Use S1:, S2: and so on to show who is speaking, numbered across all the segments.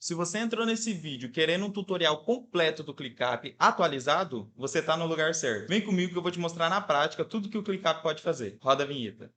S1: Se você entrou nesse vídeo querendo um tutorial completo do ClickUp atualizado, você está no lugar certo. Vem comigo que eu vou te mostrar na prática tudo que o ClickUp pode fazer. Roda a vinheta.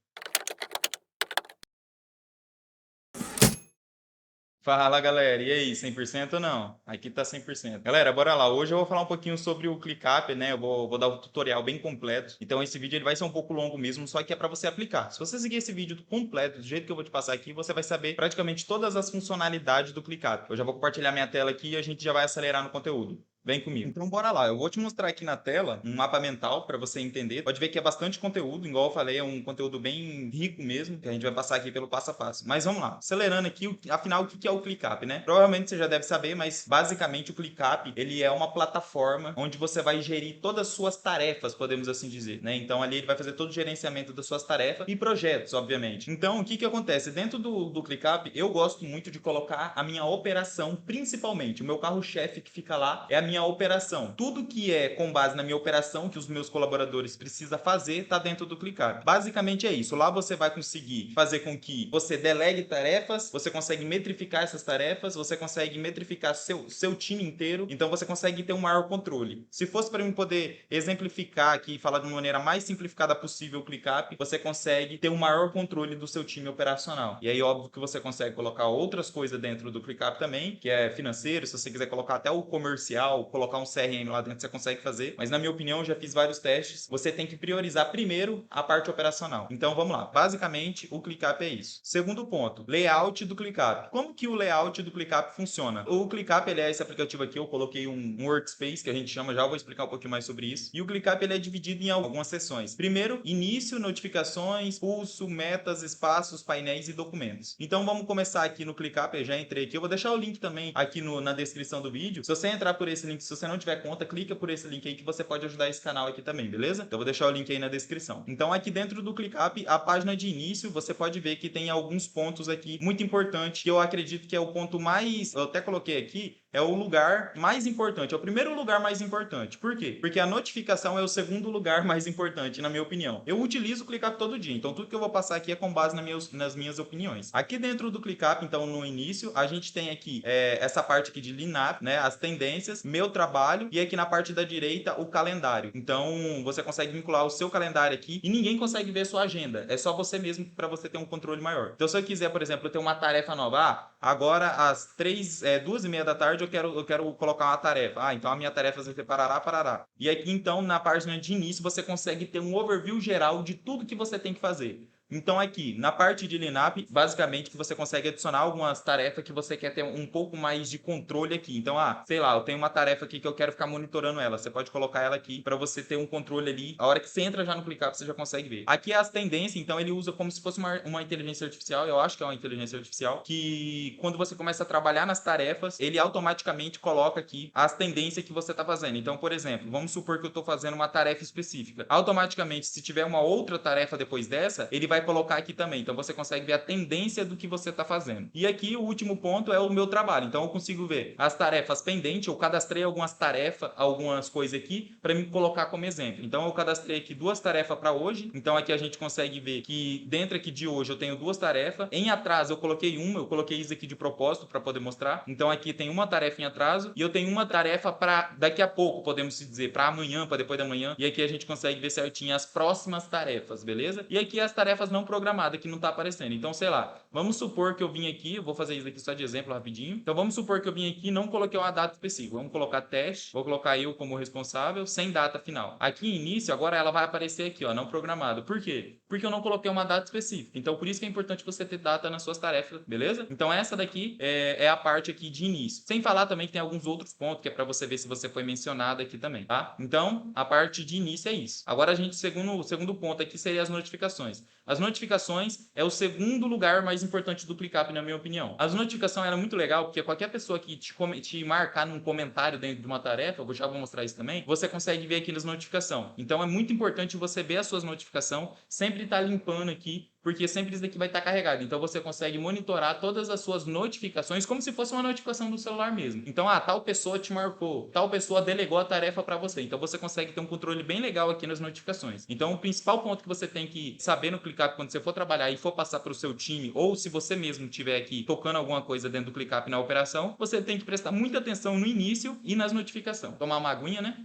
S1: Fala, galera. E aí, 100% ou não? Aqui tá 100%. Galera, bora lá. Hoje eu vou falar um pouquinho sobre o ClickUp, né? Eu vou dar um tutorial bem completo. Então esse vídeo ele vai ser um pouco longo mesmo, só que é para você aplicar. Se você seguir esse vídeo completo, do jeito que eu vou te passar aqui, você vai saber praticamente todas as funcionalidades do ClickUp. Eu já vou compartilhar minha tela aqui e a gente já vai acelerar no conteúdo. Vem comigo. Então, bora lá. Eu vou te mostrar aqui na tela um mapa mental para você entender. Pode ver que é bastante conteúdo, igual eu falei, é um conteúdo bem rico mesmo, que a gente vai passar aqui pelo passo a passo. Mas vamos lá. Acelerando aqui, afinal, o que é o ClickUp, né? Provavelmente você já deve saber, mas basicamente o ClickUp, ele é uma plataforma onde você vai gerir todas as suas tarefas, podemos assim dizer, né? Então, ali ele vai fazer todo o gerenciamento das suas tarefas e projetos, obviamente. Então, o que acontece? Dentro do ClickUp, eu gosto muito de colocar a minha operação, principalmente. O meu carro-chefe que fica lá é a minha operação. Tudo que é com base na minha operação, que os meus colaboradores precisam fazer, está dentro do ClickUp. Basicamente é isso. Lá você vai conseguir fazer com que você delegue tarefas, você consegue metrificar essas tarefas, você consegue metrificar seu time inteiro, então você consegue ter um maior controle. Se fosse para mim poder exemplificar aqui e falar de uma maneira mais simplificada possível o ClickUp, você consegue ter um maior controle do seu time operacional. E aí, óbvio que você consegue colocar outras coisas dentro do ClickUp também, que é financeiro, se você quiser colocar até o comercial, colocar um CRM lá dentro, você consegue fazer. Mas na minha opinião, eu já fiz vários testes. Você tem que priorizar primeiro a parte operacional. Então vamos lá. Basicamente, o ClickUp é isso. Segundo ponto, layout do ClickUp. Como que o layout do ClickUp funciona? O ClickUp, ele é esse aplicativo aqui, eu coloquei um workspace, que a gente chama, já vou explicar um pouquinho mais sobre isso. E o ClickUp, ele é dividido em algumas seções. Primeiro, início, notificações, pulso, metas, espaços, painéis e documentos. Então vamos começar aqui no ClickUp, eu já entrei aqui. Eu vou deixar o link também aqui na descrição do vídeo. Se você entrar por esse link, se você não tiver conta, clica por esse link aí que você pode ajudar esse canal aqui também, beleza? Então eu vou deixar o link aí na descrição. Então aqui dentro do ClickUp, a página de início, você pode ver que tem alguns pontos aqui muito importantes, que eu acredito que é o ponto mais, eu até coloquei aqui, é o lugar mais importante, é o primeiro lugar mais importante. Por quê? Porque a notificação é o segundo lugar mais importante, na minha opinião. Eu utilizo o ClickUp todo dia, então tudo que eu vou passar aqui é com base nas minhas opiniões. Aqui dentro do ClickUp, então no início, a gente tem aqui essa parte aqui de lineup, né, as tendências, meu trabalho, e aqui na parte da direita o calendário. Então você consegue vincular o seu calendário aqui e ninguém consegue ver sua agenda. É só você mesmo para você ter um controle maior. Então se eu quiser, por exemplo, ter uma tarefa nova, agora às 2h30 da tarde eu quero colocar uma tarefa. Então a minha tarefa vai ser parará. E aqui então na página de início você consegue ter um overview geral de tudo que você tem que fazer. Então aqui, na parte de lineup, basicamente que você consegue adicionar algumas tarefas que você quer ter um pouco mais de controle aqui. Então, sei lá, eu tenho uma tarefa aqui que eu quero ficar monitorando ela. Você pode colocar ela aqui para você ter um controle ali. A hora que você entra já no ClickUp, você já consegue ver. Aqui é as tendências, então ele usa como se fosse uma inteligência artificial. Eu acho que é uma inteligência artificial, que quando você começa a trabalhar nas tarefas, ele automaticamente coloca aqui as tendências que você está fazendo. Então, por exemplo, vamos supor que eu estou fazendo uma tarefa específica. Automaticamente, se tiver uma outra tarefa depois dessa, ele vai colocar aqui também. Então você consegue ver a tendência do que você está fazendo. E aqui o último ponto é o meu trabalho. Então eu consigo ver as tarefas pendentes. Eu cadastrei algumas tarefas, algumas coisas aqui para me colocar como exemplo. Então eu cadastrei aqui 2 tarefas para hoje. Então aqui a gente consegue ver que dentro aqui de hoje eu tenho 2 tarefas. Em atraso eu coloquei eu coloquei isso aqui de propósito para poder mostrar. Então aqui tem uma tarefa em atraso e eu tenho uma tarefa para daqui a pouco, podemos dizer, para amanhã, para depois da manhã. E aqui a gente consegue ver certinho as próximas tarefas, beleza? E aqui as tarefas não programada que não está aparecendo. Então, sei lá, vamos supor que eu vim aqui, eu vou fazer isso aqui só de exemplo rapidinho. Então, vamos supor que eu vim aqui e não coloquei uma data específica. Vamos colocar teste, vou colocar eu como responsável, sem data final. Aqui, início, agora ela vai aparecer aqui, ó, não programado. Por quê? Porque eu não coloquei uma data específica. Então, por isso que é importante você ter data nas suas tarefas, beleza? Então, essa daqui é a parte aqui de início. Sem falar também que tem alguns outros pontos que é para você ver se você foi mencionado aqui também, tá? Então, a parte de início é isso. Agora, o segundo ponto aqui seria as notificações. As notificações é o segundo lugar mais importante do ClickUp, na minha opinião. As notificações eram muito legal, porque qualquer pessoa que te marcar num comentário dentro de uma tarefa, eu já vou mostrar isso também, você consegue ver aqui nas notificações. Então é muito importante você ver as suas notificações, sempre estar limpando aqui porque sempre isso daqui vai estar carregado. Então você consegue monitorar todas as suas notificações como se fosse uma notificação do celular mesmo. Então, tal pessoa te marcou, tal pessoa delegou a tarefa para você. Então você consegue ter um controle bem legal aqui nas notificações. Então o principal ponto que você tem que saber no ClickUp quando você for trabalhar e for passar para o seu time, ou se você mesmo estiver aqui tocando alguma coisa dentro do ClickUp na operação, você tem que prestar muita atenção no início e nas notificações. Tomar uma aguinha, né?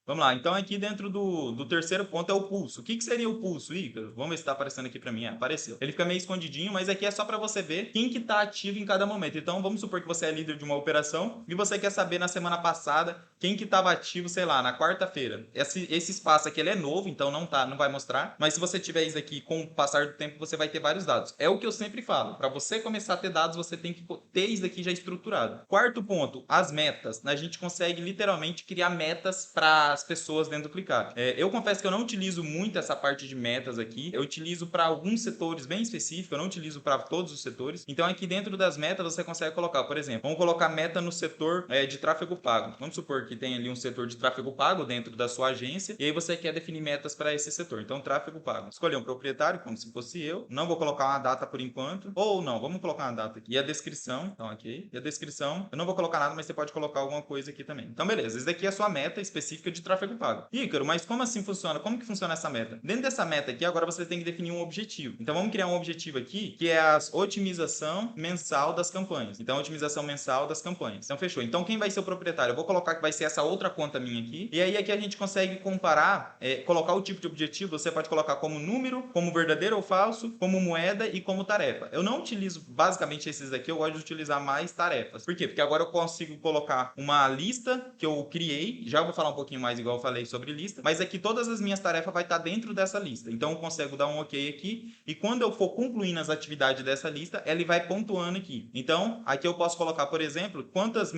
S1: Vamos lá, então aqui dentro do terceiro ponto é o pulso. O que seria o pulso, Ícaro? Vamos ver se está aparecendo aqui para mim. Apareceu. Ele fica meio escondidinho, mas aqui é só para você ver quem que está ativo em cada momento. Então vamos supor que você é líder de uma operação e você quer saber na semana passada quem que estava ativo, sei lá, na quarta-feira. Esse espaço aqui ele é novo, então não vai mostrar, mas se você tiver isso aqui com o passar do tempo, você vai ter vários dados. É o que eu sempre falo. Para você começar a ter dados, você tem que ter isso aqui já estruturado. Quarto ponto, as metas. A gente consegue literalmente criar metas para as pessoas dentro do ClickUp. Eu confesso que eu não utilizo muito essa parte de metas aqui. Eu utilizo para alguns setores bem específicos, eu não utilizo para todos os setores. Então aqui dentro das metas você consegue colocar, por exemplo, vamos colocar meta no setor de tráfego pago. Vamos supor que tem ali um setor de tráfego pago dentro da sua agência e aí você quer definir metas para esse setor. Então tráfego pago. Escolher um proprietário, como se fosse eu. Não vou colocar uma data por enquanto. Ou não, vamos colocar uma data aqui. E a descrição, então aqui. E a descrição, eu não vou colocar nada, mas você pode colocar alguma coisa aqui também. Então beleza, isso daqui é a sua meta específica de tráfego pago. Ícaro, mas como assim funciona? Como que funciona essa meta? Dentro dessa meta aqui, agora você tem que definir um objetivo. Então vamos criar um objetivo aqui, que é a otimização mensal das campanhas. Então, otimização mensal das campanhas. Então, fechou. Então, quem vai ser o proprietário? Eu vou colocar que vai ser essa outra conta minha aqui. E aí, aqui a gente consegue comparar, colocar o tipo de objetivo. Você pode colocar como número, como verdadeiro ou falso, como moeda e como tarefa. Eu não utilizo basicamente esses aqui, eu gosto de utilizar mais tarefas. Por quê? Porque agora eu consigo colocar uma lista que eu criei. Já vou falar um pouquinho mais, igual eu falei sobre lista, mas aqui todas as minhas tarefas vai estar dentro dessa lista. Então eu consigo dar um OK aqui e quando eu for concluindo as atividades dessa lista, ele vai pontuando aqui. Então, aqui eu posso colocar, por exemplo, quantas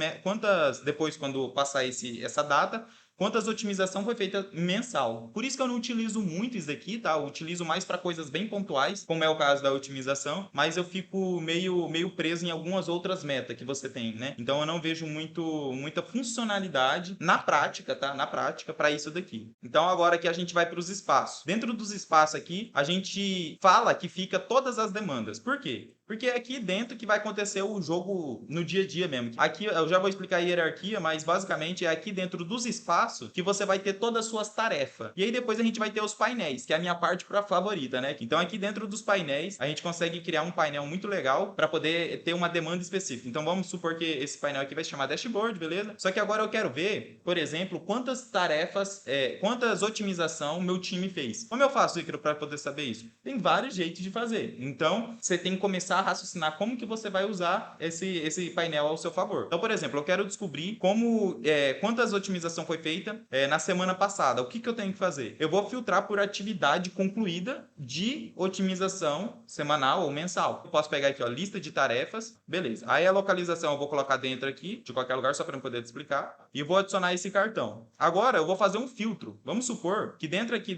S1: depois quando passar essa data, quantas otimização foi feita mensal. Por isso que eu não utilizo muito isso aqui, tá? Eu utilizo mais para coisas bem pontuais, como é o caso da otimização, mas eu fico meio preso em algumas outras metas que você tem, né? Então eu não vejo muita funcionalidade na prática, tá? Na prática para isso daqui. Então agora aqui a gente vai para os espaços. Dentro dos espaços aqui, a gente fala que fica todas as demandas. Por quê? Porque é aqui dentro que vai acontecer o jogo no dia a dia mesmo. Aqui eu já vou explicar a hierarquia, mas basicamente é aqui dentro dos espaços que você vai ter todas as suas tarefas. E aí depois a gente vai ter os painéis, que é a minha parte favorita, né? Então aqui dentro dos painéis, a gente consegue criar um painel muito legal para poder ter uma demanda específica. Então vamos supor que esse painel aqui vai se chamar dashboard, beleza? Só que agora eu quero ver, por exemplo, quantas tarefas, quantas otimização meu time fez. Como eu faço, Ícaro, para poder saber isso? Tem vários jeitos de fazer. Então você tem que começar a raciocinar como que você vai usar esse painel ao seu favor. Então, por exemplo, eu quero descobrir quantas otimização foi feita na semana passada. O que eu tenho que fazer? Eu vou filtrar por atividade concluída de otimização semanal ou mensal. Eu posso pegar aqui, ó, lista de tarefas, beleza. Aí a localização eu vou colocar dentro aqui, de qualquer lugar, só para eu poder te explicar, e vou adicionar esse cartão. Agora eu vou fazer um filtro. Vamos supor que dentro aqui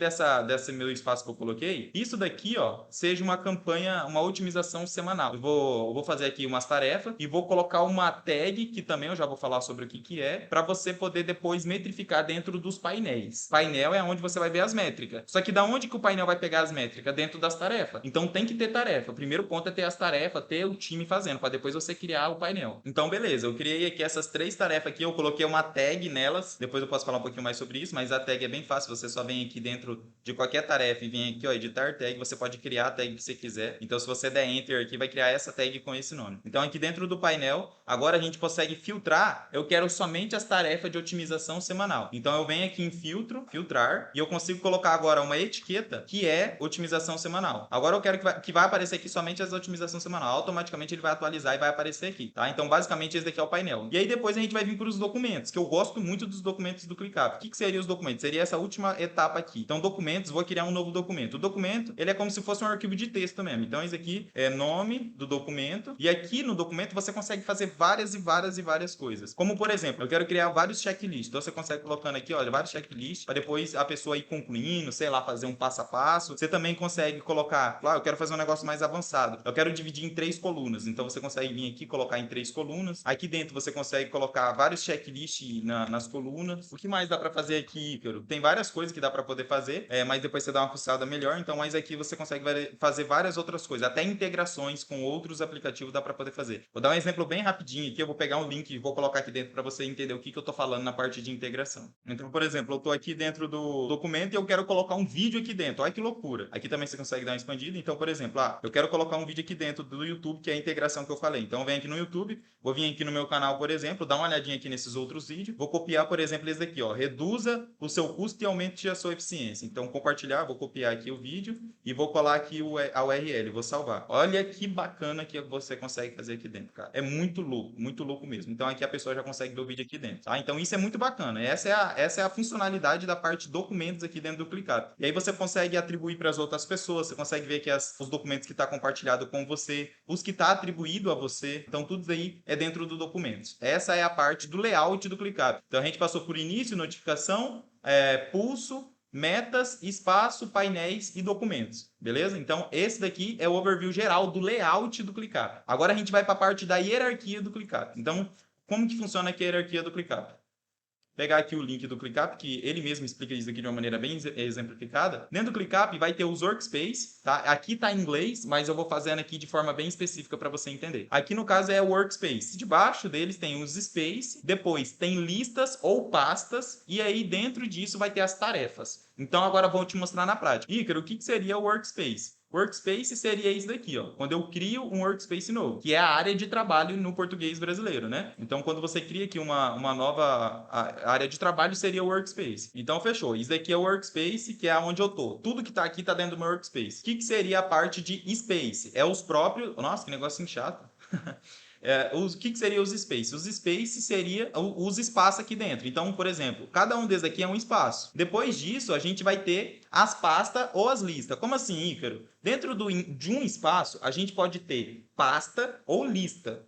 S1: desse meu espaço que eu coloquei, isso daqui, ó, seja uma campanha, uma otimização semanal. Eu vou fazer aqui umas tarefas e vou colocar uma tag, que também eu já vou falar sobre o que é, para você poder depois metrificar dentro dos painéis. Painel é onde você vai ver as métricas. Só que da onde que o painel vai pegar as métricas? Dentro das tarefas. Então tem que ter tarefa. O primeiro ponto é ter as tarefas, ter o time fazendo, para depois você criar o painel. Então beleza, eu criei aqui essas 3 tarefas aqui, eu coloquei uma tag nelas, depois eu posso falar um pouquinho mais sobre isso, mas a tag é bem fácil, você só vem aqui dentro de qualquer tarefa e vem aqui, ó, editar tag, você pode criar a tag que você quiser. Então se você der enter aqui, vai criar essa tag com esse nome. Então aqui dentro do painel, agora a gente consegue filtrar, eu quero somente as tarefas de otimização semanal. Então eu venho aqui em filtro, filtrar, e eu consigo colocar agora uma etiqueta que é otimização semanal. Agora eu quero que vai aparecer aqui somente as otimizações semanal. Automaticamente ele vai atualizar e vai aparecer aqui, tá? Então basicamente esse daqui é o painel. E aí depois a gente vai vir para os documentos, que eu gosto muito dos documentos do ClickUp. O que seria os documentos? Seria essa última etapa aqui. Então documentos, vou criar um novo documento. O documento, ele é como se fosse um arquivo de texto mesmo. Então esse aqui é nome do documento, e aqui no documento você consegue fazer várias coisas. Como por exemplo, eu quero criar vários checklists. Então você consegue colocando aqui, olha, vários checklists, para depois a pessoa ir concluindo, sei lá, fazer um passo a passo. Você também consegue colocar, claro, eu quero fazer um negócio mais avançado. Eu quero dividir em 3 colunas. Então você consegue vir aqui, colocar em 3 colunas. Aqui dentro você consegue colocar vários checklists nas colunas. O que mais dá para fazer aqui, Ícaro? Tem várias coisas que dá para poder fazer, mas depois você dá uma fuçada melhor. Então, mas aqui você consegue fazer várias outras coisas. Até integrações com outros aplicativos dá para poder fazer. Vou dar um exemplo bem rapidinho aqui. Eu vou pegar um link e vou colocar aqui dentro para você entender o que eu tô falando na parte de integração. Então, por exemplo, eu tô aqui dentro do documento e eu quero colocar um vídeo aqui dentro. Olha que loucura. Aqui também você consegue dar uma expandida. Então, por exemplo, eu quero colocar um vídeo aqui dentro do YouTube, que é a integração que eu falei. Então, eu venho aqui no YouTube, vou vir aqui no meu canal, por exemplo, dar uma olhadinha aqui nesses outros vídeos. Vou copiar, por exemplo, esse daqui, ó. Reduza o seu custo e aumente a sua eficiência. Então, compartilhar, vou copiar aqui o vídeo e vou colar aqui a URL, vou salvar. Olha que bacana que você consegue fazer aqui dentro, cara. É muito louco mesmo. Então, aqui a pessoa já consegue ver o vídeo aqui dentro, tá? Então, isso é muito bacana. Essa é a funcionalidade da parte de documentos aqui dentro do ClickUp. E aí você consegue atribuir para as outras pessoas, você consegue ver que os documentos que está compartilhado com você, os que está atribuído a você. Então, tudo isso aí é dentro do documento. Essa é a parte do layout do ClickUp. Então, a gente passou por início, notificação, pulso, metas, espaço, painéis e documentos, beleza? Então, esse daqui é o overview geral do layout do ClickUp. Agora a gente vai para a parte da hierarquia do ClickUp. Então, como que funciona aqui a hierarquia do ClickUp? Pegar aqui o link do ClickUp, que ele mesmo explica isso aqui de uma maneira bem exemplificada. Dentro do ClickUp vai ter os workspace, tá? Aqui tá em inglês, mas eu vou fazendo aqui de forma bem específica para você entender. Aqui no caso é o workspace. Debaixo deles tem os space, depois tem listas ou pastas, e aí dentro disso vai ter as tarefas. Então agora vou te mostrar na prática. Ícaro, o que seria o workspace? Workspace seria isso daqui, ó. Quando eu crio um workspace novo, que é a área de trabalho no português brasileiro, né? Então, quando você cria aqui uma nova área de trabalho, seria o workspace. Então, fechou. Isso daqui é o workspace, que é onde eu tô. Tudo que tá aqui tá dentro do meu workspace. O que seria a parte de space? É os próprios... Nossa, que negocinho chato. O que seria os spaces? Os spaces seria os espaços aqui dentro. Então, por exemplo, cada um desses aqui é um espaço. Depois disso, a gente vai ter as pastas ou as listas. Como assim, Ícaro? Dentro de um espaço, a gente pode ter pasta ou lista.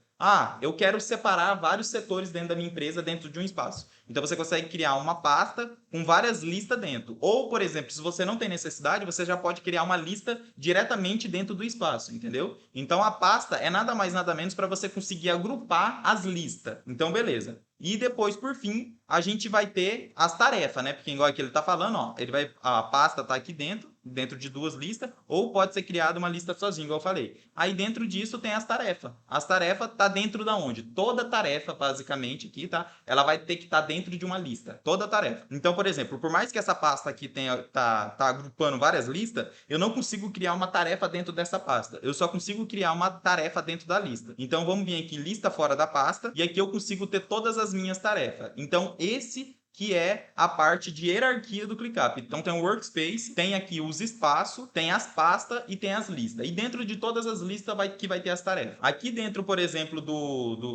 S1: Eu quero separar vários setores dentro da minha empresa dentro de um espaço. Então, você consegue criar uma pasta com várias listas dentro. Ou, por exemplo, se você não tem necessidade, você já pode criar uma lista diretamente dentro do espaço, entendeu? Então, a pasta é nada mais, nada menos para você conseguir agrupar as listas. Então, beleza. E depois, por fim, a gente vai ter as tarefas, né? Porque igual aqui ele está falando, ó, a pasta está aqui dentro de 2 listas, ou pode ser criada uma lista sozinho, igual eu falei. Aí dentro disso tem as tarefas. As tarefas tá dentro da onde? Toda tarefa, basicamente, aqui, tá? Ela vai ter que estar dentro de uma lista. Toda tarefa. Então, por exemplo, por mais que essa pasta aqui tá agrupando várias listas, eu não consigo criar uma tarefa dentro dessa pasta. Eu só consigo criar uma tarefa dentro da lista. Então, vamos vir aqui, lista fora da pasta, e aqui eu consigo ter todas as minhas tarefas. Então, esse que é a parte de hierarquia do ClickUp. Então tem o workspace, tem aqui os espaços, tem as pastas e tem as listas. E dentro de todas as listas vai ter as tarefas. Aqui dentro, por exemplo,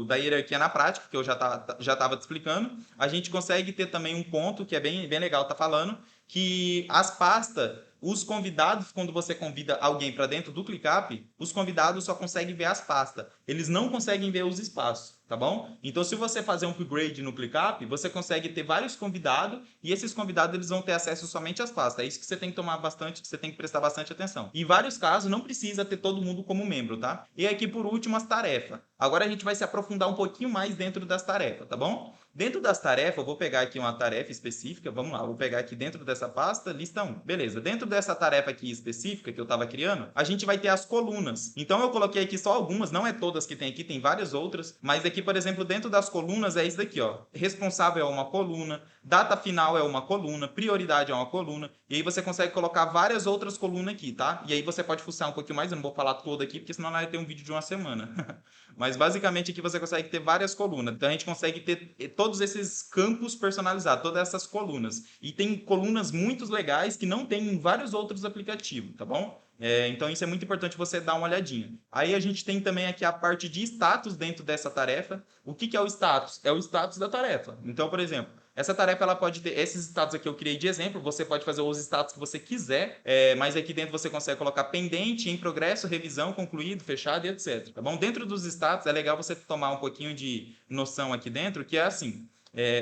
S1: da hierarquia na prática, que eu já estava te explicando, a gente consegue ter também um ponto que é bem legal tá falando, que as pastas, os convidados, quando você convida alguém para dentro do ClickUp, os convidados só conseguem ver as pastas. Eles não conseguem ver os espaços, tá bom? Então, se você fazer um upgrade no ClickUp, você consegue ter vários convidados e esses convidados eles vão ter acesso somente às pastas. É isso que você tem que você tem que prestar bastante atenção. Em vários casos, não precisa ter todo mundo como membro, tá? E aqui, por último, as tarefas. Agora a gente vai se aprofundar um pouquinho mais dentro das tarefas, tá bom? Dentro das tarefas, eu vou pegar aqui uma tarefa específica, vamos lá, vou pegar aqui dentro dessa pasta, lista 1. Beleza, dentro dessa tarefa aqui específica que eu estava criando, a gente vai ter as colunas. Então eu coloquei aqui só algumas, não é todas que tem aqui, tem várias outras, mas aqui, por exemplo, dentro das colunas é isso daqui, ó. Responsável é uma coluna, data final é uma coluna, prioridade é uma coluna, e aí você consegue colocar várias outras colunas aqui, tá? E aí você pode fuçar um pouquinho mais, eu não vou falar toda aqui, porque senão vai ter um vídeo de uma semana. Mas basicamente aqui você consegue ter várias colunas. Então a gente consegue ter todos esses campos personalizados, todas essas colunas. E tem colunas muito legais que não tem em vários outros aplicativos, tá bom? Então isso é muito importante você dar uma olhadinha. Aí a gente tem também aqui a parte de status dentro dessa tarefa. O que é o status? É o status da tarefa. Então, por exemplo, essa tarefa ela pode ter esses status aqui eu criei de exemplo, você pode fazer os status que você quiser, mas aqui dentro você consegue colocar pendente, em progresso, revisão, concluído, fechado e etc. Tá bom? Dentro dos status é legal você tomar um pouquinho de noção aqui dentro, que é assim,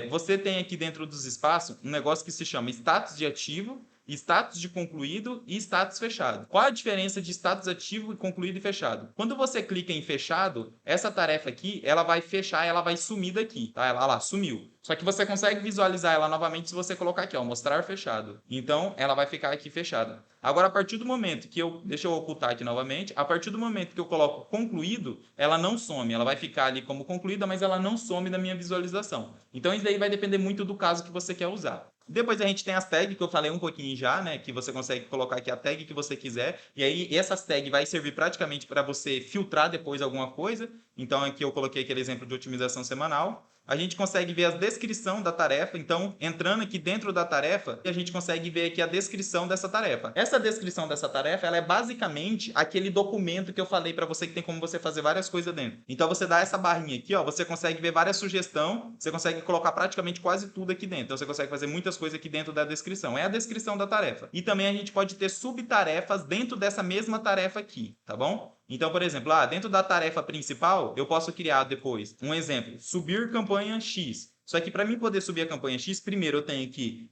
S1: Você tem aqui dentro dos espaços um negócio que se chama status de ativo, status de concluído e status fechado. Qual a diferença de status ativo, concluído e fechado? Quando você clica em fechado, essa tarefa aqui, ela vai fechar, ela vai sumir daqui, tá? Ela lá, sumiu. Só que você consegue visualizar ela novamente se você colocar aqui, ó, mostrar fechado. Então, ela vai ficar aqui fechada. Agora, a partir do momento que deixa eu ocultar aqui novamente, a partir do momento que eu coloco concluído, ela não some, ela vai ficar ali como concluída, mas ela não some da minha visualização. Então, isso daí vai depender muito do caso que você quer usar. Depois a gente tem as tags, que eu falei um pouquinho já, né? Que você consegue colocar aqui a tag que você quiser. E aí, essas tags vai servir praticamente para você filtrar depois alguma coisa. Então, aqui eu coloquei aquele exemplo de otimização semanal. A gente consegue ver a descrição da tarefa. Então, entrando aqui dentro da tarefa, a gente consegue ver aqui a descrição dessa tarefa. Essa descrição dessa tarefa, ela é basicamente aquele documento que eu falei para você que tem como você fazer várias coisas dentro. Então, você dá essa barrinha aqui, ó, você consegue ver várias sugestões, você consegue colocar praticamente quase tudo aqui dentro. Então, você consegue fazer muitas coisas aqui dentro da descrição. É a descrição da tarefa. E também a gente pode ter subtarefas dentro dessa mesma tarefa aqui, tá bom? Então, por exemplo, dentro da tarefa principal, eu posso criar depois um exemplo, subir campanha X. Só que para mim poder subir a campanha X, primeiro eu tenho que,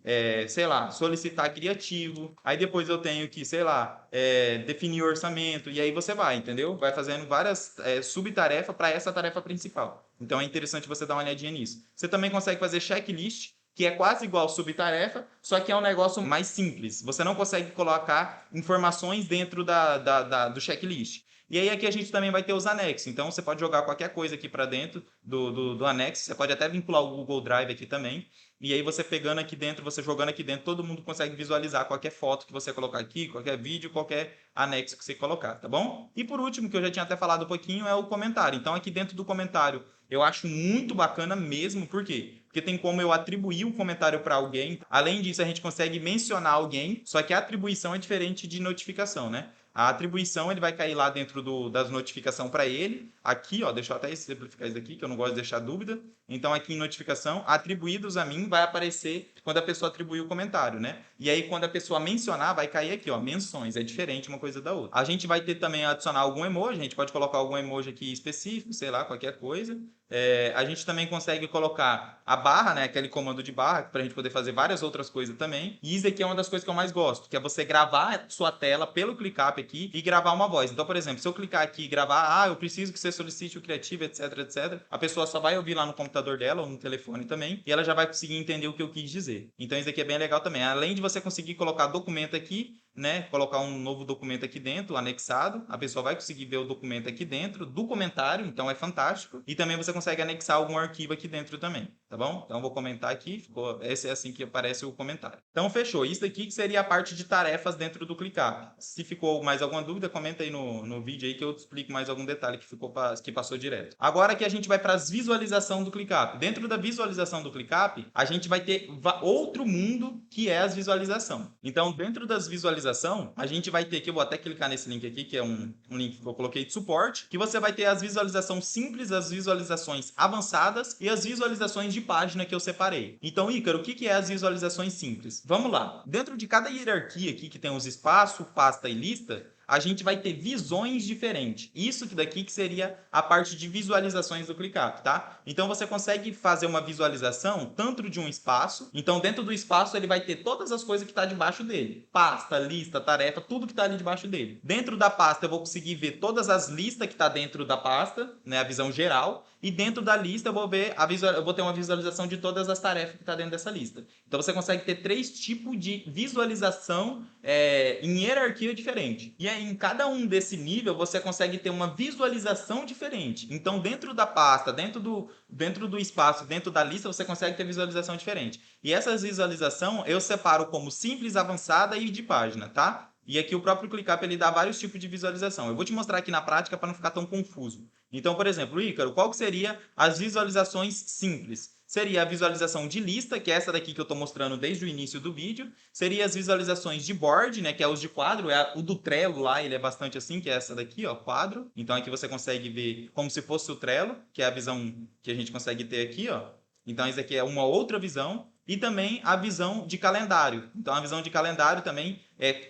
S1: sei lá, solicitar criativo. Aí depois eu tenho que, sei lá, definir orçamento. E aí você vai, entendeu? Vai fazendo várias subtarefas para essa tarefa principal. Então é interessante você dar uma olhadinha nisso. Você também consegue fazer checklist, que é quase igual subtarefa, só que é um negócio mais simples. Você não consegue colocar informações dentro do checklist. E aí aqui a gente também vai ter os anexos. Então você pode jogar qualquer coisa aqui para dentro do anexo. Você pode até vincular o Google Drive aqui também. E aí você pegando aqui dentro, você jogando aqui dentro, todo mundo consegue visualizar qualquer foto que você colocar aqui, qualquer vídeo, qualquer anexo que você colocar, tá bom? E por último, que eu já tinha até falado um pouquinho, é o comentário. Então aqui dentro do comentário, eu acho muito bacana mesmo, por quê? Porque tem como eu atribuir um comentário para alguém. Além disso, a gente consegue mencionar alguém, só que a atribuição é diferente de notificação, né? A atribuição ele vai cair lá dentro das notificações para ele. Aqui, ó, deixa eu até exemplificar isso aqui, que eu não gosto de deixar dúvida. Então, aqui em notificação, atribuídos a mim vai aparecer quando a pessoa atribuir o comentário, né? E aí, quando a pessoa mencionar, vai cair aqui, ó, menções. É diferente uma coisa da outra. A gente vai ter também adicionar algum emoji. A gente pode colocar algum emoji aqui específico, sei lá, qualquer coisa. A gente também consegue colocar a barra, né, aquele comando de barra, para a gente poder fazer várias outras coisas também. E isso aqui é uma das coisas que eu mais gosto, que é você gravar a sua tela pelo ClickUp aqui e gravar uma voz. Então, por exemplo, se eu clicar aqui e gravar, eu preciso que você solicite o criativo, etc, etc, a pessoa só vai ouvir lá no computador dela ou no telefone também, e ela já vai conseguir entender o que eu quis dizer. Então, isso aqui é bem legal também. Além de você conseguir colocar documento aqui, né, colocar um novo documento aqui dentro, anexado, a pessoa vai conseguir ver o documento aqui dentro do comentário, então é fantástico. E também você consegue anexar algum arquivo aqui dentro também, tá bom? Então vou comentar aqui, esse é assim que aparece o comentário. Então fechou, isso aqui que seria a parte de tarefas dentro do ClickUp. Se ficou mais alguma dúvida, comenta aí no vídeo aí que eu explico mais algum detalhe que passou direto. Agora que a gente vai para as visualização do ClickUp. Dentro da visualização do ClickUp, a gente vai ter outro mundo que é as visualizações. Então dentro das visualizações, a gente vai ter aqui, eu vou até clicar nesse link aqui, que é um link que eu coloquei de suporte, que você vai ter as visualizações simples, as visualizações avançadas e as visualizações de página que eu separei. Então, Ícaro, o que é as visualizações simples? Vamos lá. Dentro de cada hierarquia aqui, que tem os espaço, pasta e lista, a gente vai ter visões diferentes. Isso daqui que seria a parte de visualizações do ClickUp, tá? Então você consegue fazer uma visualização tanto de um espaço. Então dentro do espaço ele vai ter todas as coisas que está debaixo dele. Pasta, lista, tarefa, tudo que está ali debaixo dele. Dentro da pasta eu vou conseguir ver todas as listas que está dentro da pasta, né? A visão geral. E dentro da lista eu vou ver eu vou ter uma visualização de todas as tarefas que está dentro dessa lista. Então você consegue ter 3 tipos de visualização em hierarquia diferente. E aí, em cada um desse nível, você consegue ter uma visualização diferente. Então, dentro da pasta, dentro do espaço, dentro da lista, você consegue ter visualização diferente. E essa visualização eu separo como simples, avançada e de página, tá? E aqui o próprio ClickUp ele dá vários tipos de visualização. Eu vou te mostrar aqui na prática para não ficar tão confuso. Então, por exemplo, Ícaro, qual que seria as visualizações simples? Seria a visualização de lista, que é essa daqui que eu estou mostrando desde o início do vídeo. Seria as visualizações de board, né, que é os de quadro. O do Trello lá, ele é bastante assim, que é essa daqui, ó, quadro. Então aqui você consegue ver como se fosse o Trello, que é a visão que a gente consegue ter aqui, ó. Então isso aqui é uma outra visão. E também a visão de calendário. Então a visão de calendário também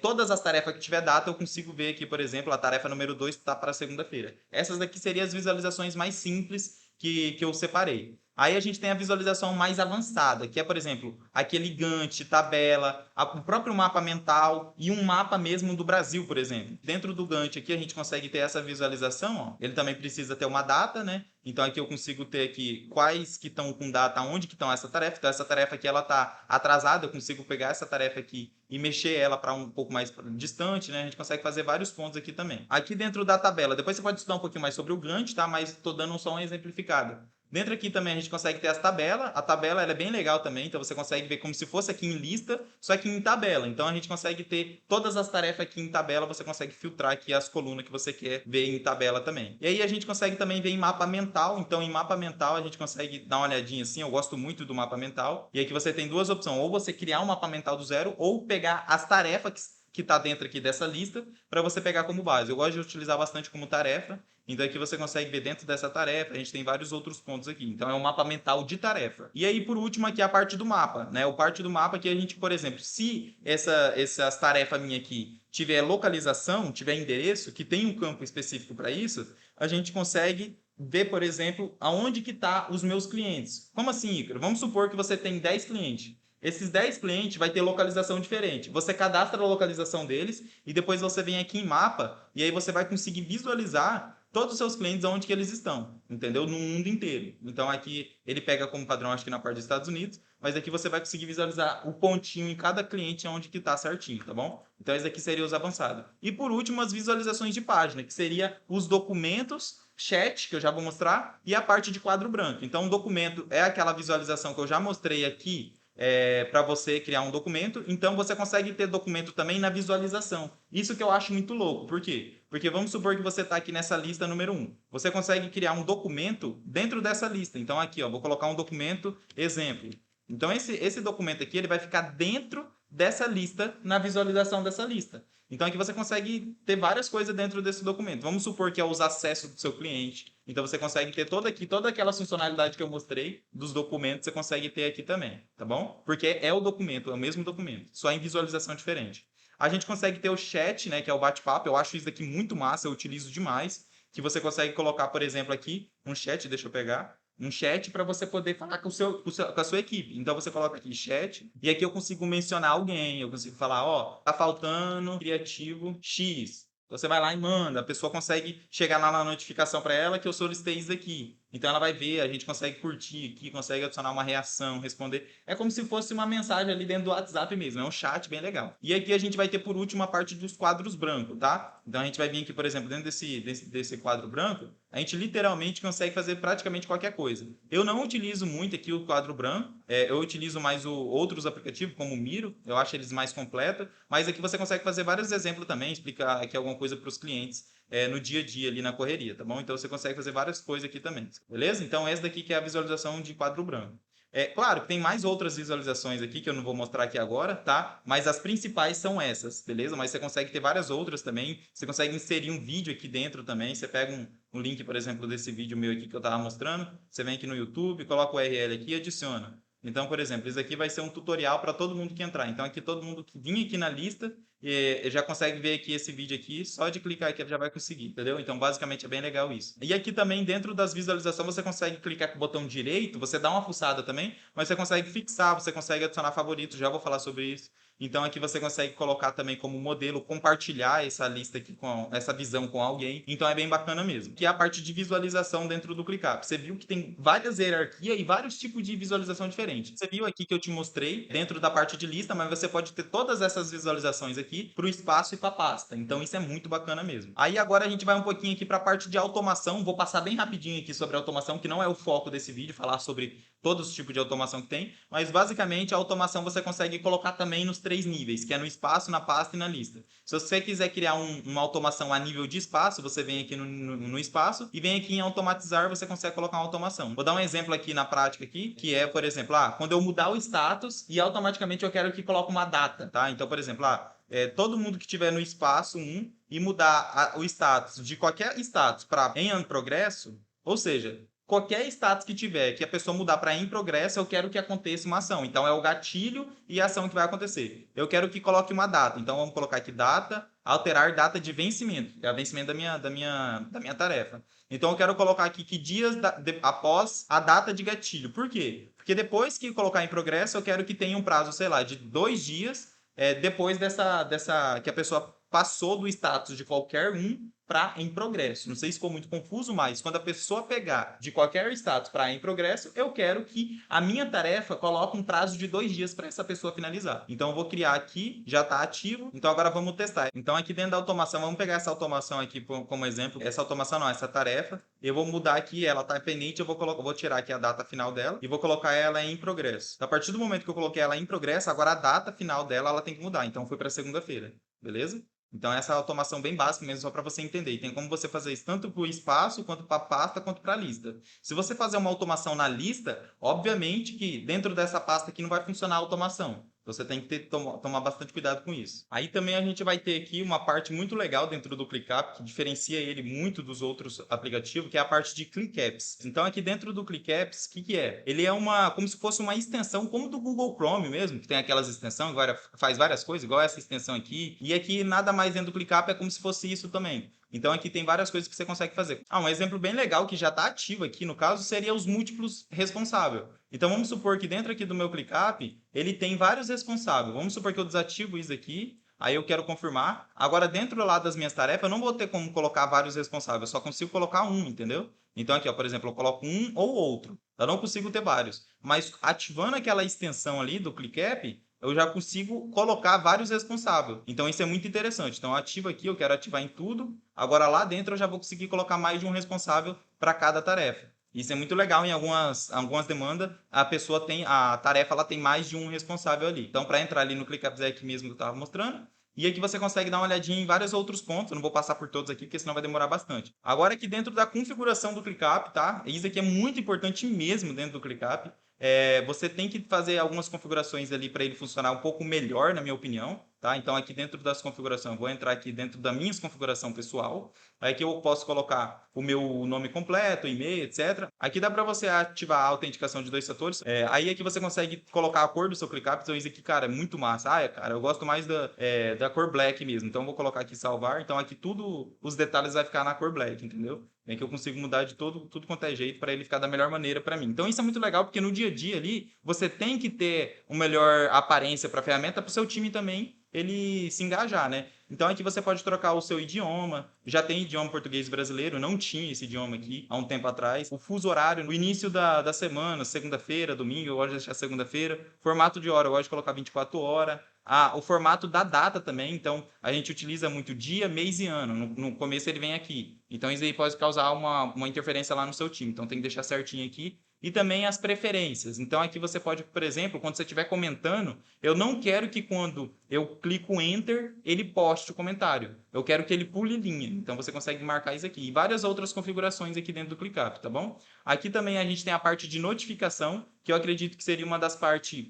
S1: todas as tarefas que tiver data, eu consigo ver aqui, por exemplo, a tarefa número 2 está para segunda-feira. Essas daqui seriam as visualizações mais simples que eu separei. Aí a gente tem a visualização mais avançada, que é, por exemplo, aquele Gantt, tabela, o próprio mapa mental e um mapa mesmo do Brasil, por exemplo. Dentro do Gantt aqui a gente consegue ter essa visualização, ó. Ele também precisa ter uma data, né? Então aqui eu consigo ter aqui quais que estão com data, onde que estão essa tarefa. Então essa tarefa aqui ela está atrasada, eu consigo pegar essa tarefa aqui e mexer ela para um pouco mais distante, né? A gente consegue fazer vários pontos aqui também. Aqui dentro da tabela, depois você pode estudar um pouquinho mais sobre o Gantt, tá? Mas estou dando só uma exemplificada. Dentro aqui também a gente consegue ter as tabelas. A tabela ela é bem legal também, então você consegue ver como se fosse aqui em lista, só que em tabela. Então a gente consegue ter todas as tarefas aqui em tabela, você consegue filtrar aqui as colunas que você quer ver em tabela também. E aí a gente consegue também ver em mapa mental. Então em mapa mental a gente consegue dar uma olhadinha assim, eu gosto muito do mapa mental. E aqui você tem duas opções, ou você criar um mapa mental do zero, ou pegar as tarefas que está dentro aqui dessa lista para você pegar como base. Eu gosto de utilizar bastante como tarefa, então aqui você consegue ver dentro dessa tarefa, a gente tem vários outros pontos aqui. Então é um mapa mental de tarefa. E aí, por último, aqui a parte do mapa, né? O parte do mapa que a gente, por exemplo, se essas tarefas minha aqui tiver localização, tiver endereço, que tem um campo específico para isso, a gente consegue ver, por exemplo, aonde que tá os meus clientes. Como assim, Ícaro? Vamos supor que você tem 10 clientes. Esses 10 clientes vai ter localização diferente. Você cadastra a localização deles e depois você vem aqui em mapa e aí você vai conseguir visualizar todos os seus clientes onde que eles estão, entendeu? No mundo inteiro. Então aqui ele pega como padrão, acho que na parte dos Estados Unidos, mas aqui você vai conseguir visualizar o pontinho em cada cliente onde que está certinho, tá bom? Então esse aqui seria os avançados. E por último, as visualizações de página, que seria os documentos, chat, que eu já vou mostrar, e a parte de quadro branco. Então um documento é aquela visualização que eu já mostrei aqui, para você criar um documento, então você consegue ter documento também na visualização. Isso que eu acho muito louco. Por quê? Porque vamos supor que você está aqui nessa lista número 1. Você consegue criar um documento dentro dessa lista. Então aqui, ó, vou colocar um documento exemplo. Então esse documento aqui ele vai ficar dentro dessa lista, na visualização dessa lista. Então aqui você consegue ter várias coisas dentro desse documento. Vamos supor que é os acessos do seu cliente. Então você consegue ter toda aquela funcionalidade que eu mostrei dos documentos, você consegue ter aqui também, tá bom? Porque é o documento, é o mesmo documento, só em visualização diferente. A gente consegue ter o chat, né, que é o bate-papo. Eu acho isso daqui muito massa, eu utilizo demais. Que você consegue colocar, por exemplo, aqui um chat, deixa eu pegar um chat para você poder falar com a sua equipe. Então você coloca aqui chat e aqui eu consigo mencionar alguém, eu consigo falar, ó, tá faltando criativo X. Você vai lá e manda, a pessoa consegue chegar lá na notificação para ela que eu solicitei isso aqui. Então ela vai ver, a gente consegue curtir aqui, consegue adicionar uma reação, responder. É como se fosse uma mensagem ali dentro do WhatsApp mesmo, é um chat bem legal. E aqui a gente vai ter por último a parte dos quadros brancos, tá? Então a gente vai vir aqui, por exemplo, dentro desse quadro branco, a gente literalmente consegue fazer praticamente qualquer coisa. Eu não utilizo muito aqui o quadro branco, eu utilizo mais outros aplicativos, como o Miro, eu acho eles mais completos, mas aqui você consegue fazer vários exemplos também, explicar aqui alguma coisa para os clientes no dia a dia ali na correria, tá bom? Então você consegue fazer várias coisas aqui também, beleza? Então essa daqui que é a visualização de quadro branco. É claro que tem mais outras visualizações aqui que eu não vou mostrar aqui agora, tá? Mas as principais são essas, beleza? Mas você consegue ter várias outras também. Você consegue inserir um vídeo aqui dentro também. Você pega um link, por exemplo, desse vídeo meu aqui que eu estava mostrando. Você vem aqui no YouTube, coloca o URL aqui e adiciona. Então, por exemplo, isso aqui vai ser um tutorial para todo mundo que entrar. Então, aqui todo mundo que vir aqui na lista já consegue ver aqui esse vídeo aqui, só de clicar aqui ele já vai conseguir, entendeu? Então, basicamente é bem legal isso. E aqui também, dentro das visualizações, você consegue clicar com o botão direito, você dá uma fuçada também, mas você consegue fixar, você consegue adicionar favoritos, já vou falar sobre isso. Então aqui você consegue colocar também como modelo, compartilhar essa lista aqui com essa visão com alguém. Então é bem bacana mesmo. Que é a parte de visualização dentro do ClickUp. Você viu que tem várias hierarquias e vários tipos de visualização diferentes. Você viu aqui que eu te mostrei dentro da parte de lista, mas você pode ter todas essas visualizações aqui para o espaço e para a pasta. Então isso é muito bacana mesmo. Aí agora a gente vai um pouquinho aqui para a parte de automação. Vou passar bem rapidinho aqui sobre automação, que não é o foco desse vídeo, falar sobre todos os tipos de automação que tem, mas basicamente a automação você consegue colocar também nos 3 níveis, que é no espaço, na pasta e na lista. Se você quiser criar uma automação a nível de espaço, você vem aqui no espaço e vem aqui em automatizar, você consegue colocar uma automação. Vou dar um exemplo aqui na prática aqui, que é, por exemplo, quando eu mudar o status e automaticamente eu quero que coloque uma data, tá? Então, por exemplo, todo mundo que estiver no espaço 1 e mudar o status de qualquer status para em progresso, ou seja, qualquer status que tiver, que a pessoa mudar para em progresso, eu quero que aconteça uma ação. Então, é o gatilho e a ação que vai acontecer. Eu quero que coloque uma data. Então, vamos colocar aqui data, alterar data de vencimento, que é o vencimento da minha tarefa. Então, eu quero colocar aqui que dias após a data de gatilho. Por quê? Porque depois que colocar em progresso, eu quero que tenha um prazo, sei lá, de 2 dias, depois dessa que a pessoa passou do status de qualquer um para em progresso. Não sei se ficou muito confuso, mas quando a pessoa pegar de qualquer status para em progresso, eu quero que a minha tarefa coloque um prazo de 2 dias para essa pessoa finalizar. Então eu vou criar aqui, já está ativo, então agora vamos testar. Então aqui dentro da automação, vamos pegar essa automação aqui como exemplo. Essa automação não, essa tarefa. Eu vou mudar aqui, ela está pendente, vou tirar aqui a data final dela e vou colocar ela em progresso. A partir do momento que eu coloquei ela em progresso, agora a data final dela ela tem que mudar. Então foi para segunda-feira, beleza? Então, essa é a automação bem básica mesmo, só para você entender. E tem como você fazer isso tanto para o espaço, quanto para a pasta, quanto para a lista. Se você fazer uma automação na lista, obviamente que dentro dessa pasta aqui não vai funcionar a automação. Você tem que tomar bastante cuidado com isso. Aí também a gente vai ter aqui uma parte muito legal dentro do ClickUp, que diferencia ele muito dos outros aplicativos, que é a parte de ClickApps. Então, aqui dentro do ClickApps, o que é? Ele é como se fosse uma extensão, como do Google Chrome mesmo, que tem aquelas extensões, agora faz várias coisas, igual essa extensão aqui. E aqui, nada mais dentro do ClickUp é como se fosse isso também. Então, aqui tem várias coisas que você consegue fazer. Um exemplo bem legal que já está ativo aqui, no caso, seria os múltiplos responsáveis. Então, vamos supor que dentro aqui do meu ClickUp, ele tem vários responsáveis. Vamos supor que eu desativo isso aqui, aí eu quero confirmar. Agora, dentro lá das minhas tarefas, eu não vou ter como colocar vários responsáveis, eu só consigo colocar um, entendeu? Então, aqui, ó, por exemplo, eu coloco um ou outro. Eu não consigo ter vários. Mas ativando aquela extensão ali do ClickUp, eu já consigo colocar vários responsáveis. Então, isso é muito interessante. Então, eu ativo aqui, eu quero ativar em tudo. Agora, lá dentro, eu já vou conseguir colocar mais de um responsável para cada tarefa. Isso é muito legal. Em algumas demandas, a tarefa ela tem mais de um responsável ali. Então, para entrar ali no ClickUp aqui mesmo que eu estava mostrando, e aqui você consegue dar uma olhadinha em vários outros pontos. Eu não vou passar por todos aqui, porque senão vai demorar bastante. Agora, aqui dentro da configuração do ClickUp, tá? Isso aqui é muito importante mesmo dentro do ClickUp. Você tem que fazer algumas configurações ali para ele funcionar um pouco melhor, na minha opinião. Tá? Então, aqui dentro das configurações, eu vou entrar aqui dentro da minha configuração pessoal. Aí que eu posso colocar o meu nome completo, e-mail, etc. Aqui dá para você ativar a autenticação de 2 fatores. Aí aqui você consegue colocar a cor do seu ClickUp. Então, isso aqui, cara, é muito massa. Cara, eu gosto mais da cor black mesmo. Então, eu vou colocar aqui salvar. Então, aqui os detalhes vai ficar na cor black, entendeu? É que eu consigo mudar de tudo quanto é jeito para ele ficar da melhor maneira para mim. Então, isso é muito legal, porque no dia a dia ali, você tem que ter uma melhor aparência para a ferramenta, para o seu time também ele se engajar, né? Então aqui você pode trocar o seu idioma. Já tem idioma português brasileiro, não tinha esse idioma aqui há um tempo atrás. O fuso horário, no início da semana, segunda-feira, domingo, eu gosto de deixar segunda-feira. Formato de hora, eu gosto de colocar 24 horas. O formato da data também, então a gente utiliza muito dia, mês e ano. No começo ele vem aqui. Então isso aí pode causar uma interferência lá no seu time. Então tem que deixar certinho aqui. E também as preferências. Então aqui você pode, por exemplo, quando você estiver comentando, eu não quero que quando eu clico Enter, ele poste o comentário. Eu quero que ele pule linha. Então você consegue marcar isso aqui. E várias outras configurações aqui dentro do ClickUp, tá bom? Aqui também a gente tem a parte de notificação, que eu acredito que seria uma das partes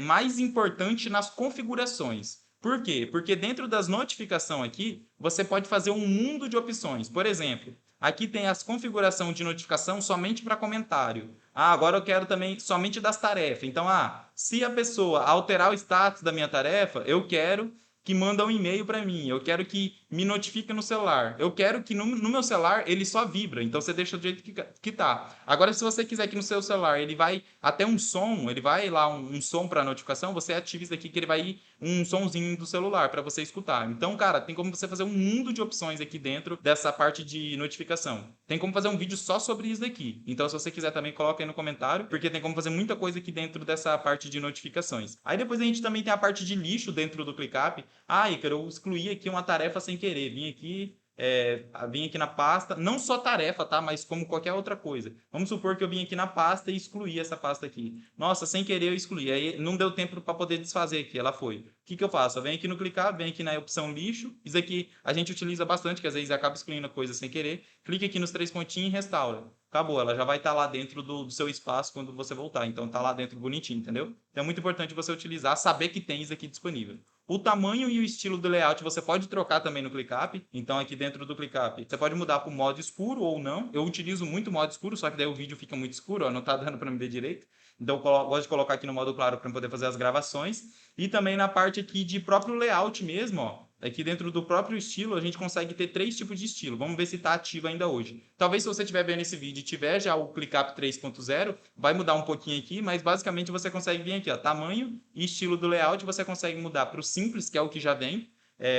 S1: mais importantes nas configurações. Por quê? Porque dentro das notificações aqui, você pode fazer um mundo de opções. Por exemplo, aqui tem as configurações de notificação somente para comentário. Agora eu quero também somente das tarefas. Então, se a pessoa alterar o status da minha tarefa, eu quero que manda um e-mail para mim. Eu quero que me notifique no celular. Eu quero que no meu celular ele só vibra. Então você deixa do jeito que tá. Agora, se você quiser que no seu celular ele vai até um som, ele vai lá um som para notificação, você ativa isso aqui que ele vai ir um sonzinho do celular para você escutar. Então, cara, tem como você fazer um mundo de opções aqui dentro dessa parte de notificação. Tem como fazer um vídeo só sobre isso daqui. Então, se você quiser também, coloca aí no comentário, porque tem como fazer muita coisa aqui dentro dessa parte de notificações. Aí depois a gente também tem a parte de lixo dentro do ClickUp. Ícaro, eu excluí aqui uma tarefa sem querer. Vim aqui na pasta, não só tarefa, tá? Mas como qualquer outra coisa. Vamos supor que eu vim aqui na pasta e excluí essa pasta aqui. Nossa, sem querer eu excluí. Aí não deu tempo para poder desfazer aqui, ela foi. O que eu faço? Eu venho aqui no clicar, venho aqui na opção lixo. Isso aqui a gente utiliza bastante, que às vezes acaba excluindo a coisa sem querer. Clique aqui nos 3 pontinhos e restaura. Acabou, ela já vai estar lá dentro do seu espaço quando você voltar. Então tá lá dentro bonitinho, entendeu? Então é muito importante você utilizar, saber que tem isso aqui disponível. O tamanho e o estilo do layout você pode trocar também no ClickUp. Então aqui dentro do ClickUp você pode mudar para o modo escuro ou não. Eu utilizo muito o modo escuro, só que daí o vídeo fica muito escuro, ó, não tá dando para me ver direito. Então eu gosto de colocar aqui no modo claro para poder fazer as gravações. E também na parte aqui de próprio layout mesmo, ó. Aqui dentro do próprio estilo, a gente consegue ter 3 tipos de estilo. Vamos ver se está ativo ainda hoje. Talvez se você estiver vendo esse vídeo e tiver já o ClickUp 3.0, vai mudar um pouquinho aqui, mas basicamente você consegue vir aqui, ó, tamanho e estilo do layout, você consegue mudar para o simples, que é o que já vem.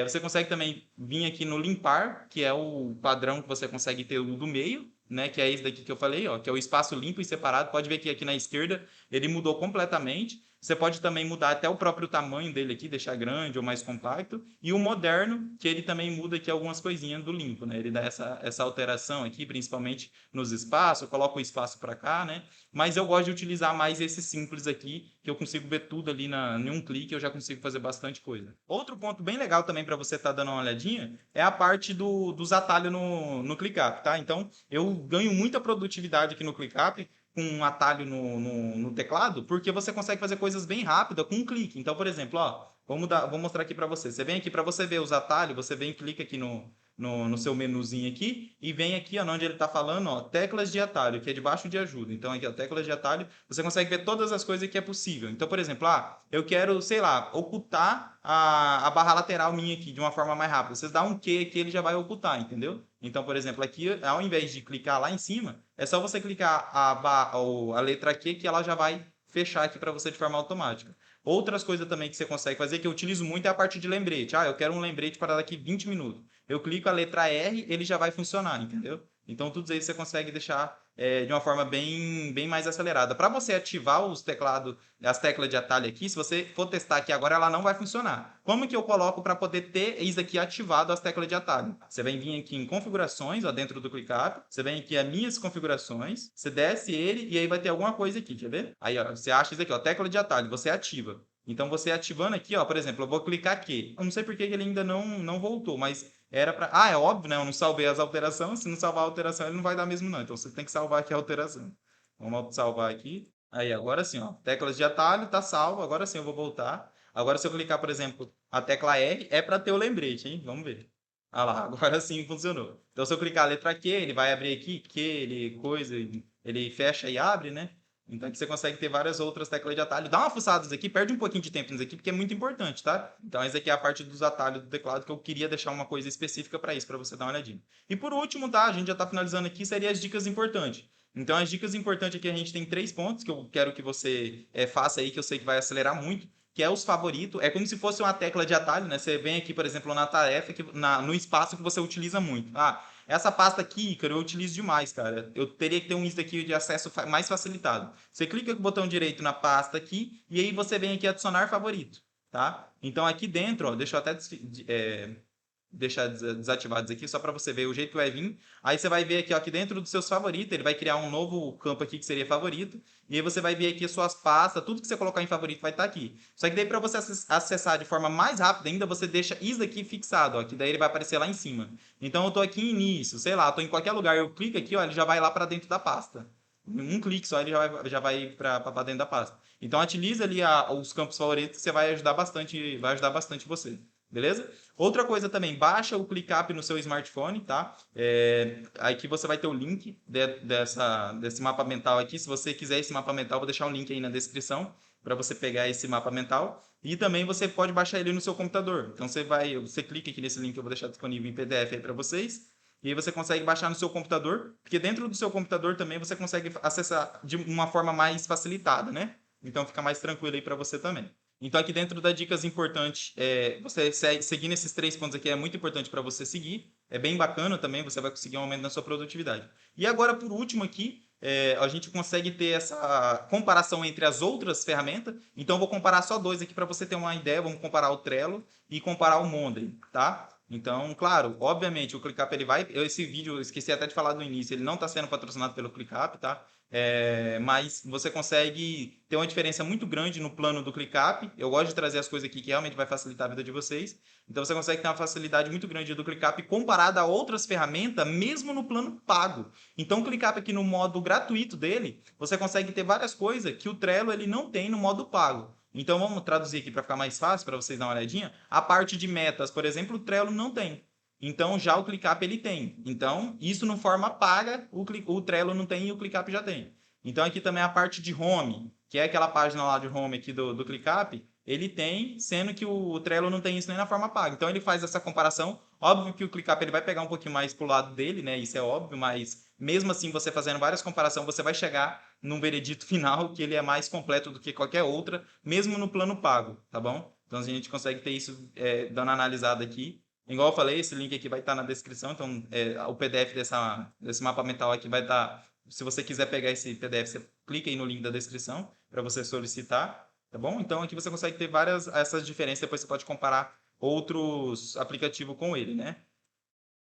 S1: Você consegue também vir aqui no limpar, que é o padrão que você consegue ter o do meio, né, que é esse daqui que eu falei, ó, que é o espaço limpo e separado. Pode ver que aqui na esquerda ele mudou completamente. Você pode também mudar até o próprio tamanho dele aqui, deixar grande ou mais compacto. E o moderno, que ele também muda aqui algumas coisinhas do limpo, né? Ele dá essa alteração aqui, principalmente nos espaços, coloca o espaço para cá, né? Mas eu gosto de utilizar mais esse simples aqui, que eu consigo ver tudo ali em um clique, eu já consigo fazer bastante coisa. Outro ponto bem legal também para você estar dando uma olhadinha é a parte dos atalhos no ClickUp, tá? Então, eu ganho muita produtividade aqui no ClickUp, com um atalho no teclado, porque você consegue fazer coisas bem rápidas com um clique. Então, por exemplo, ó, vou mostrar aqui para você. Você vem aqui para você ver os atalhos, você vem e clica aqui no seu menuzinho aqui e vem aqui, ó, onde ele está falando, ó, teclas de atalho, que é debaixo de ajuda. Então, aqui, ó, teclas de atalho, você consegue ver todas as coisas que é possível. Então, por exemplo, eu quero, sei lá, ocultar a barra lateral minha aqui de uma forma mais rápida. Você dá um Q aqui, ele já vai ocultar, entendeu? Então, por exemplo, aqui, ao invés de clicar lá em cima, é só você clicar a letra Q que ela já vai fechar aqui para você de forma automática. Outras coisas também que você consegue fazer, que eu utilizo muito, é a parte de lembrete. Eu quero um lembrete para daqui 20 minutos. Eu clico a letra R, ele já vai funcionar, entendeu? Então, tudo isso você consegue deixar de uma forma bem mais acelerada. Para você ativar os teclados, as teclas de atalho aqui, se você for testar aqui agora, ela não vai funcionar. Como que eu coloco para poder ter isso aqui ativado, as teclas de atalho? Você vem vir aqui em configurações, ó, dentro do ClickUp, você vem aqui a minhas configurações, você desce ele e aí vai ter alguma coisa aqui, quer ver? Aí, ó, você acha isso aqui, ó, tecla de atalho, você ativa. Então, você ativando aqui, ó, por exemplo, eu vou clicar aqui. Eu não sei porque ele ainda não voltou, mas era para... é óbvio, né? Eu não salvei as alterações. Se não salvar a alteração, ele não vai dar mesmo, não. Então, você tem que salvar aqui a alteração. Vamos salvar aqui. Aí, agora sim, ó. Teclas de atalho, tá salvo. Agora sim, eu vou voltar. Agora, se eu clicar, por exemplo, a tecla R, é para ter o lembrete, hein? Vamos ver. Ah lá, agora sim funcionou. Então, se eu clicar a letra Q, ele vai abrir aqui, Q, ele fecha e abre, né? Então aqui você consegue ter várias outras teclas de atalho. Dá uma fuçada nisso aqui, perde um pouquinho de tempo nisso aqui, porque é muito importante, tá? Então essa aqui é a parte dos atalhos do teclado que eu queria deixar uma coisa específica para isso, para você dar uma olhadinha. E por último, tá? A gente já está finalizando aqui, seriam as dicas importantes. Então as dicas importantes aqui a gente tem 3 pontos que eu quero que você faça aí, que eu sei que vai acelerar muito, que é os favoritos. É como se fosse uma tecla de atalho, né? Você vem aqui, por exemplo, na tarefa, no espaço que você utiliza muito. Essa pasta aqui, Ícaro, eu utilizo demais, cara. Eu teria que ter um isso daqui de acesso mais facilitado. Você clica com o botão direito na pasta aqui e aí você vem aqui adicionar favorito, tá? Então aqui dentro, ó, deixa eu até deixar desativados aqui, só para você ver o jeito que vai vir. Aí você vai ver aqui, ó, aqui dentro dos seus favoritos, ele vai criar um novo campo aqui que seria favorito. E aí você vai ver aqui as suas pastas, tudo que você colocar em favorito vai estar aqui. Só que daí para você acessar de forma mais rápida ainda, você deixa isso aqui fixado, ó, que daí ele vai aparecer lá em cima. Então eu tô aqui em início, sei lá, tô em qualquer lugar, eu clico aqui, ó, ele já vai lá para dentro da pasta. Um clique só, ele já vai para dentro da pasta. Então utiliza ali os campos favoritos que você vai ajudar bastante você. Beleza? Outra coisa também, baixa o ClickUp no seu smartphone, tá? Aqui você vai ter o link desse mapa mental aqui. Se você quiser esse mapa mental, vou deixar um link aí na descrição para você pegar esse mapa mental. E também você pode baixar ele no seu computador. Então você clica aqui nesse link que eu vou deixar disponível em PDF aí para vocês. E aí você consegue baixar no seu computador, porque dentro do seu computador também você consegue acessar de uma forma mais facilitada, né? Então fica mais tranquilo aí para você também. Então, aqui dentro das dicas importantes, você seguir nesses 3 pontos aqui é muito importante para você seguir. É bem bacana também, você vai conseguir um aumento na sua produtividade. E agora, por último aqui, a gente consegue ter essa comparação entre as outras ferramentas. Então, eu vou comparar só 2 aqui para você ter uma ideia. Vamos comparar o Trello e comparar o Monday, tá? Então, claro, obviamente, o ClickUp ele vai... Esse vídeo, eu esqueci até de falar no início, ele não está sendo patrocinado pelo ClickUp, tá? Mas você consegue ter uma diferença muito grande no plano do ClickUp. Eu gosto de trazer as coisas aqui que realmente vai facilitar a vida de vocês. Então você consegue ter uma facilidade muito grande do ClickUp comparada a outras ferramentas, mesmo no plano pago. Então o ClickUp aqui no modo gratuito dele, você consegue ter várias coisas que o Trello ele não tem no modo pago. Então vamos traduzir aqui para ficar mais fácil, para vocês darem uma olhadinha. A parte de metas, por exemplo, o Trello não tem. Então já o ClickUp ele tem. Então isso no forma paga, o Trello não tem e o ClickUp já tem. Então aqui também a parte de home, que é aquela página lá de home aqui do ClickUp, ele tem, sendo que o Trello não tem isso nem na forma paga. Então ele faz essa comparação. Óbvio que o ClickUp ele vai pegar um pouquinho mais pro lado dele, né? Isso é óbvio, mas mesmo assim você fazendo várias comparações, você vai chegar num veredito final que ele é mais completo do que qualquer outra, mesmo no plano pago, tá bom? Então a gente consegue ter isso dando analisada aqui. Igual eu falei, esse link aqui vai estar na descrição, então o PDF desse mapa mental aqui vai estar. Se você quiser pegar esse PDF, você clica aí no link da descrição para você solicitar, tá bom? Então aqui você consegue ter várias essas diferenças, depois você pode comparar outros aplicativos com ele, né?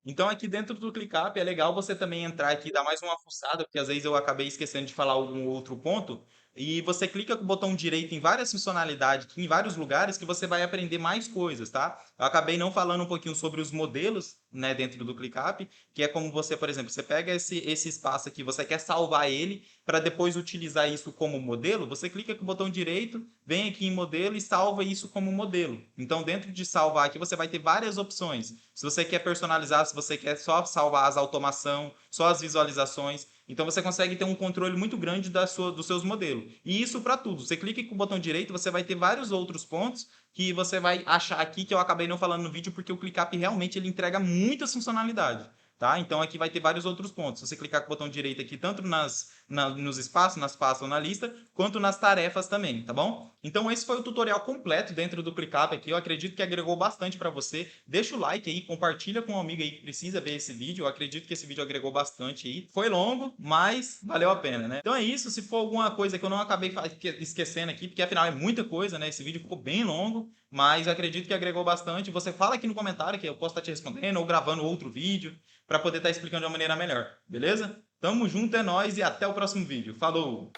S1: Então, aqui dentro do ClickUp é legal você também entrar aqui e dar mais uma fuçada, porque às vezes eu acabei esquecendo de falar algum outro ponto. E você clica com o botão direito em várias funcionalidades, em vários lugares, que você vai aprender mais coisas, tá? Eu acabei não falando um pouquinho sobre os modelos, né, dentro do ClickUp, que é como você, por exemplo, você pega esse espaço aqui, você quer salvar ele para depois utilizar isso como modelo, você clica com o botão direito, vem aqui em modelo e salva isso como modelo. Então, dentro de salvar aqui, você vai ter várias opções. Se você quer personalizar, se você quer só salvar as automação, só as visualizações, então você consegue ter um controle muito grande dos seus modelos. E isso para tudo. Você clica com o botão direito, você vai ter vários outros pontos que você vai achar aqui que eu acabei não falando no vídeo porque o ClickUp realmente ele entrega muitas funcionalidades. Tá? Então aqui vai ter vários outros pontos. Se você clicar com o botão direito aqui, tanto nos espaços, nas pastas ou na lista, quanto nas tarefas também, tá bom? Então esse foi o tutorial completo dentro do ClickUp aqui. Eu acredito que agregou bastante para você. Deixa o like aí, compartilha com um amigo aí que precisa ver esse vídeo. Eu acredito que esse vídeo agregou bastante aí. Foi longo, mas valeu a pena, né? Então é isso. Se for alguma coisa que eu não acabei esquecendo aqui, porque afinal é muita coisa, né? Esse vídeo ficou bem longo, mas eu acredito que agregou bastante. Você fala aqui no comentário que eu posso estar te respondendo ou gravando outro vídeo para poder estar explicando de uma maneira melhor, beleza? Tamo junto, é nóis e até o próximo vídeo. Falou!